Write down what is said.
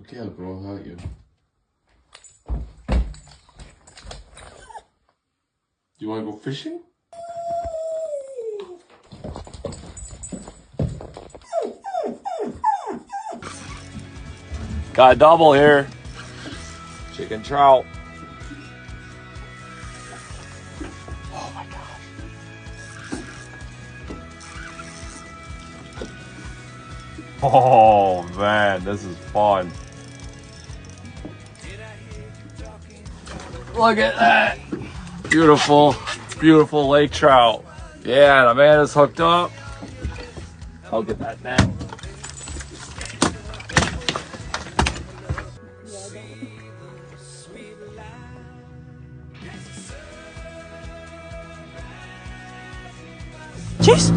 Okay, bro, I'll hurt you. You want to go fishing? Got a double here. Chicken trout. Oh my gosh. Oh man, this is fun. Look at that. Beautiful, beautiful lake trout. Yeah, the man is hooked up. I'll get that net. Cheers.